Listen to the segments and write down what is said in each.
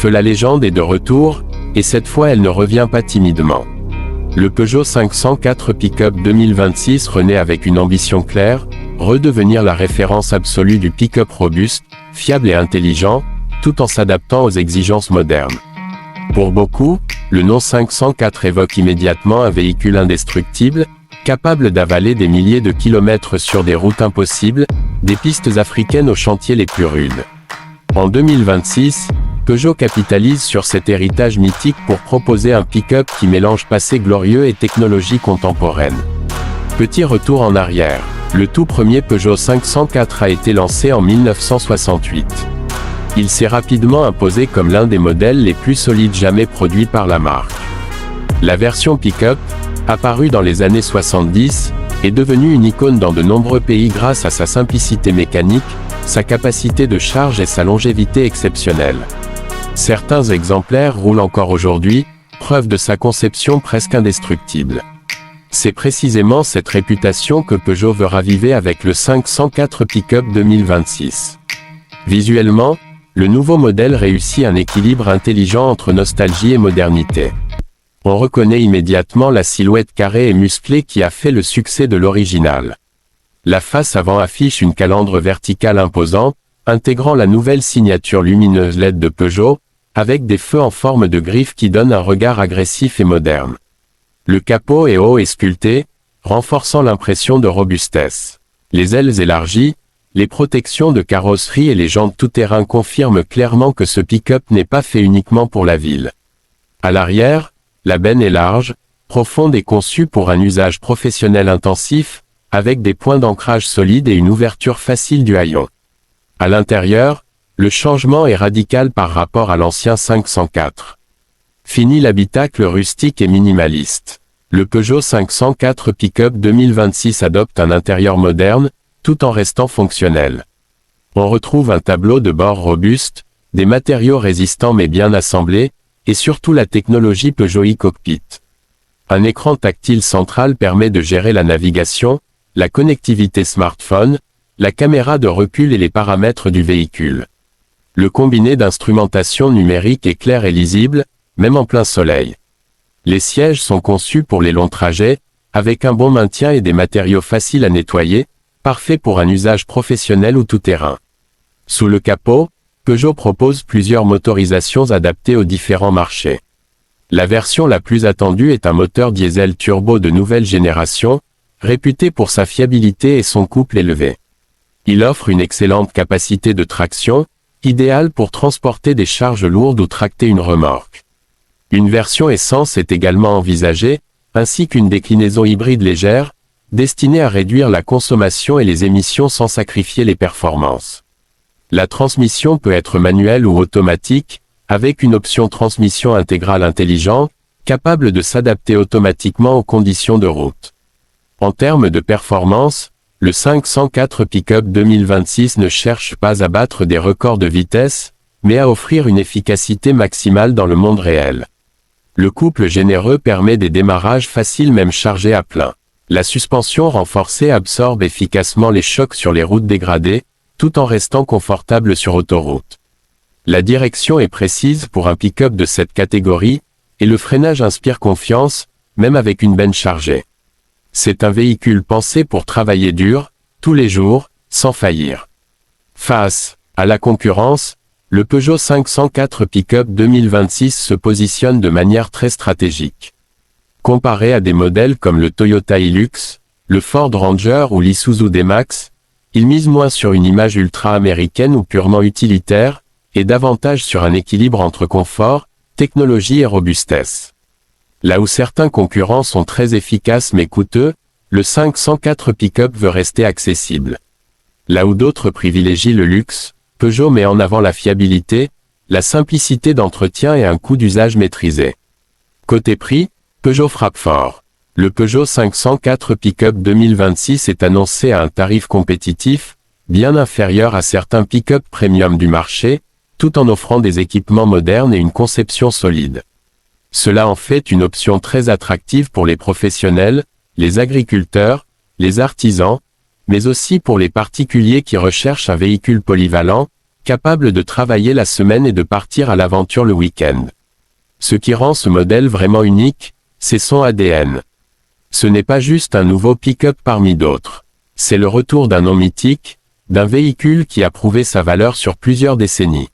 Feu la légende est de retour, et cette fois elle ne revient pas timidement. Le Peugeot 504 Pick-up 2026 renaît avec une ambition claire, redevenir la référence absolue du pick-up robuste, fiable et intelligent, tout en s'adaptant aux exigences modernes. Pour beaucoup, le nom 504 évoque immédiatement un véhicule indestructible, capable d'avaler des milliers de kilomètres sur des routes impossibles, des pistes africaines aux chantiers les plus rudes. En 2026, Peugeot capitalise sur cet héritage mythique pour proposer un pick-up qui mélange passé glorieux et technologie contemporaine. Petit retour en arrière. Le tout premier Peugeot 504 a été lancé en 1968. Il s'est rapidement imposé comme l'un des modèles les plus solides jamais produits par la marque. La version pick-up, apparue dans les années 70, est devenue une icône dans de nombreux pays grâce à sa simplicité mécanique, sa capacité de charge et sa longévité exceptionnelle. Certains exemplaires roulent encore aujourd'hui, preuve de sa conception presque indestructible. C'est précisément cette réputation que Peugeot veut raviver avec le 504 Pick-up 2026. Visuellement, le nouveau modèle réussit un équilibre intelligent entre nostalgie et modernité. On reconnaît immédiatement la silhouette carrée et musclée qui a fait le succès de l'original. La face avant affiche une calandre verticale imposante, intégrant la nouvelle signature lumineuse LED de Peugeot, avec des feux en forme de griffes qui donnent un regard agressif et moderne. Le capot est haut et sculpté, renforçant l'impression de robustesse. Les ailes élargies, les protections de carrosserie et les jantes tout-terrain confirment clairement que ce pick-up n'est pas fait uniquement pour la ville. À l'arrière, la benne est large, profonde et conçue pour un usage professionnel intensif, avec des points d'ancrage solides et une ouverture facile du haillon. À l'intérieur, le changement est radical par rapport à l'ancien 504. Fini l'habitacle rustique et minimaliste. Le Peugeot 504 Pick-up 2026 adopte un intérieur moderne, tout en restant fonctionnel. On retrouve un tableau de bord robuste, des matériaux résistants mais bien assemblés, et surtout la technologie Peugeot e-Cockpit. Un écran tactile central permet de gérer la navigation, la connectivité smartphone, la caméra de recul et les paramètres du véhicule. Le combiné d'instrumentation numérique est clair et lisible, même en plein soleil. Les sièges sont conçus pour les longs trajets, avec un bon maintien et des matériaux faciles à nettoyer, parfaits pour un usage professionnel ou tout-terrain. Sous le capot, Peugeot propose plusieurs motorisations adaptées aux différents marchés. La version la plus attendue est un moteur diesel turbo de nouvelle génération, réputé pour sa fiabilité et son couple élevé. Il offre une excellente capacité de traction, idéale pour transporter des charges lourdes ou tracter une remorque. Une version essence est également envisagée, ainsi qu'une déclinaison hybride légère, destinée à réduire la consommation et les émissions sans sacrifier les performances. La transmission peut être manuelle ou automatique, avec une option transmission intégrale intelligente, capable de s'adapter automatiquement aux conditions de route. En termes de performance, le 504 Pick-up 2026 ne cherche pas à battre des records de vitesse, mais à offrir une efficacité maximale dans le monde réel. Le couple généreux permet des démarrages faciles même chargés à plein. La suspension renforcée absorbe efficacement les chocs sur les routes dégradées, tout en restant confortable sur autoroute. La direction est précise pour un pick-up de cette catégorie, et le freinage inspire confiance, même avec une benne chargée. C'est un véhicule pensé pour travailler dur, tous les jours, sans faillir. Face à la concurrence, le Peugeot 504 Pick-up 2026 se positionne de manière très stratégique. Comparé à des modèles comme le Toyota Hilux, le Ford Ranger ou l'Isuzu D-Max, il mise moins sur une image ultra-américaine ou purement utilitaire, et davantage sur un équilibre entre confort, technologie et robustesse. Là où certains concurrents sont très efficaces mais coûteux, le 504 Pick-up veut rester accessible. Là où d'autres privilégient le luxe, Peugeot met en avant la fiabilité, la simplicité d'entretien et un coût d'usage maîtrisé. Côté prix, Peugeot frappe fort. Le Peugeot 504 Pick-up 2026 est annoncé à un tarif compétitif, bien inférieur à certains pick-up premium du marché, tout en offrant des équipements modernes et une conception solide. Cela en fait une option très attractive pour les professionnels, les agriculteurs, les artisans, mais aussi pour les particuliers qui recherchent un véhicule polyvalent, capable de travailler la semaine et de partir à l'aventure le week-end. Ce qui rend ce modèle vraiment unique, c'est son ADN. Ce n'est pas juste un nouveau pick-up parmi d'autres. C'est le retour d'un nom mythique, d'un véhicule qui a prouvé sa valeur sur plusieurs décennies.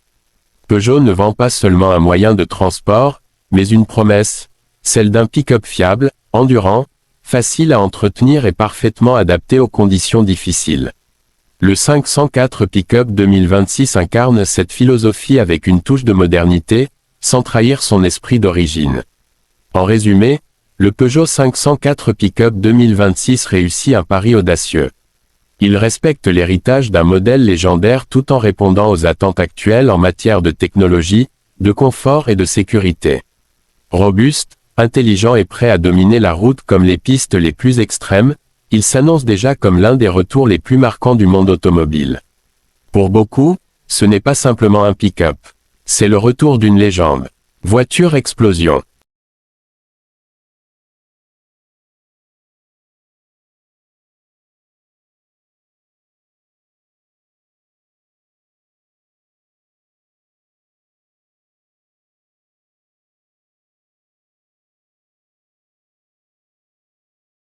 Peugeot ne vend pas seulement un moyen de transport, mais une promesse, celle d'un pick-up fiable, endurant, facile à entretenir et parfaitement adapté aux conditions difficiles. Le 504 pick-up 2026 incarne cette philosophie avec une touche de modernité, sans trahir son esprit d'origine. En résumé, le Peugeot 504 pick-up 2026 réussit un pari audacieux. Il respecte l'héritage d'un modèle légendaire tout en répondant aux attentes actuelles en matière de technologie, de confort et de sécurité. Robuste, intelligent et prêt à dominer la route comme les pistes les plus extrêmes, il s'annonce déjà comme l'un des retours les plus marquants du monde automobile. Pour beaucoup, ce n'est pas simplement un pick-up. C'est le retour d'une légende. Voiture explosion.